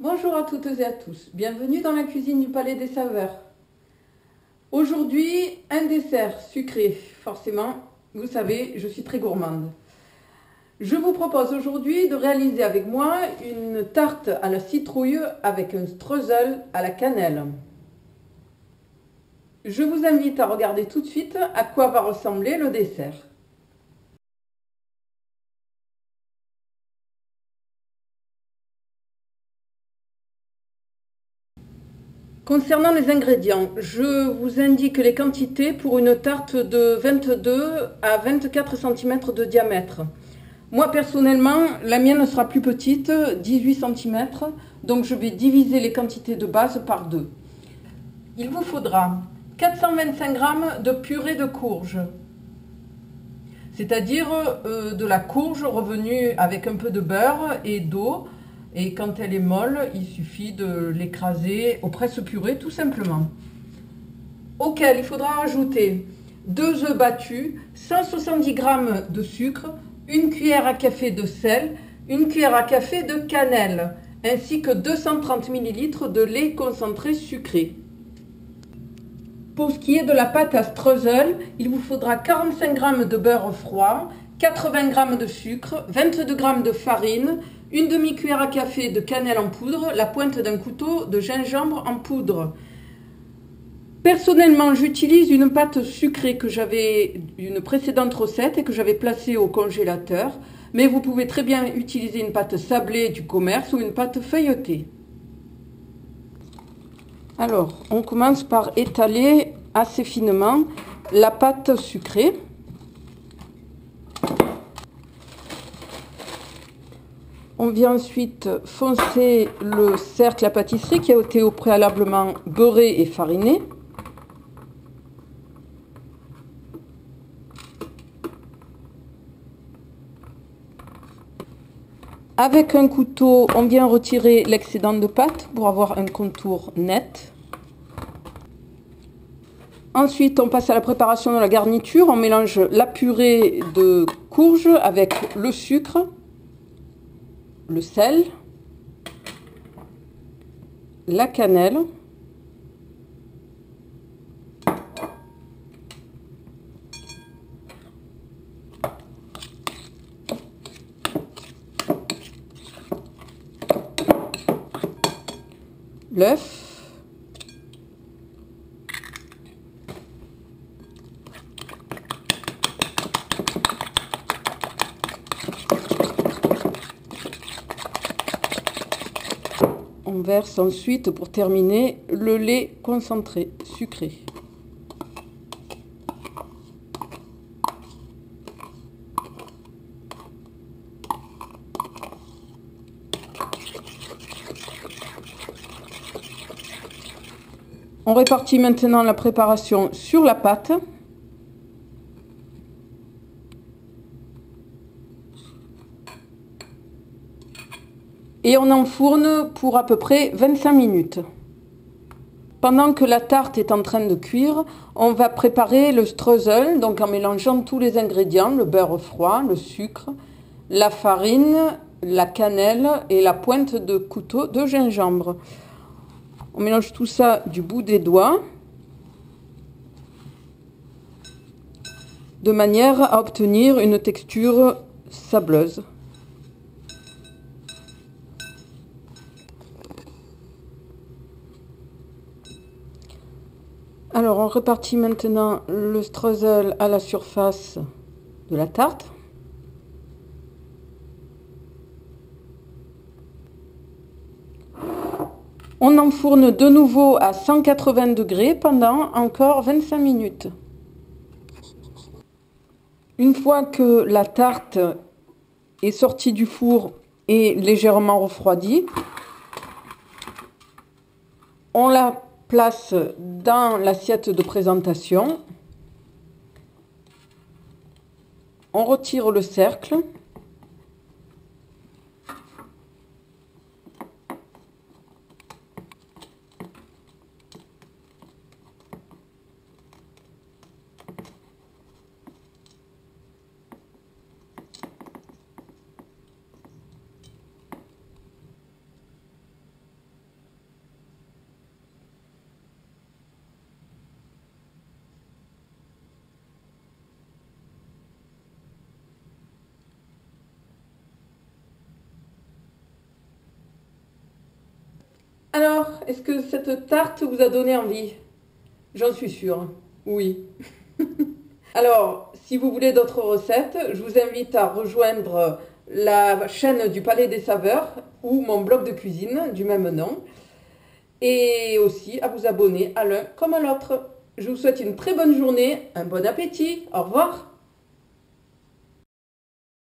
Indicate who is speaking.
Speaker 1: Bonjour à toutes et à tous, bienvenue dans la cuisine du Palais des Saveurs. Aujourd'hui, un dessert sucré, forcément, vous savez, je suis très gourmande. Je vous propose aujourd'hui de réaliser avec moi une tarte à la citrouille avec un streusel à la cannelle. Je vous invite à regarder tout de suite à quoi va ressembler le dessert. Concernant les ingrédients, je vous indique les quantités pour une tarte de 22 à 24 cm de diamètre. Moi personnellement, la mienne sera plus petite, 18 cm, donc je vais diviser les quantités de base par 2. Il vous faudra 425 g de purée de courge, c'est-à-dire de la courge revenue avec un peu de beurre et d'eau. Et quand elle est molle, il suffit de l'écraser au presse-purée tout simplement. Auquel il faudra ajouter 2 œufs battus, 170 g de sucre, 1 cuillère à café de sel, 1 cuillère à café de cannelle, ainsi que 230 ml de lait concentré sucré. Pour ce qui est de la pâte à streusel, il vous faudra 45 g de beurre froid, 80 g de sucre, 22 g de farine, une demi-cuillère à café de cannelle en poudre, la pointe d'un couteau de gingembre en poudre. Personnellement, j'utilise une pâte sucrée que j'avais d'une précédente recette et que j'avais placée au congélateur, mais vous pouvez très bien utiliser une pâte sablée du commerce ou une pâte feuilletée. Alors, on commence par étaler assez finement la pâte sucrée. On vient ensuite foncer le cercle à pâtisserie qui a été au préalablement beurré et fariné. Avec un couteau, on vient retirer l'excédent de pâte pour avoir un contour net. Ensuite, on passe à la préparation de la garniture. On mélange la purée de courge avec le sucre, le sel, la cannelle, l'œuf, on verse ensuite pour terminer le lait concentré sucré. On répartit maintenant la préparation sur la pâte. Et on enfourne pour à peu près 25 minutes. Pendant que la tarte est en train de cuire, on va préparer le streusel, donc en mélangeant tous les ingrédients, le beurre froid, le sucre, la farine, la cannelle et la pointe de couteau de gingembre. On mélange tout ça du bout des doigts, de manière à obtenir une texture sableuse. Alors on répartit maintenant le streusel à la surface de la tarte. On enfourne de nouveau à 180 degrés pendant encore 25 minutes. Une fois que la tarte est sortie du four et légèrement refroidie, on la place dans l'assiette de présentation. On retire le cercle. Alors, est-ce que cette tarte vous a donné envie? J'en suis sûre, oui. Alors, si vous voulez d'autres recettes, je vous invite à rejoindre la chaîne du Palais des Saveurs ou mon blog de cuisine du même nom et aussi à vous abonner à l'un comme à l'autre. Je vous souhaite une très bonne journée, un bon appétit, au revoir.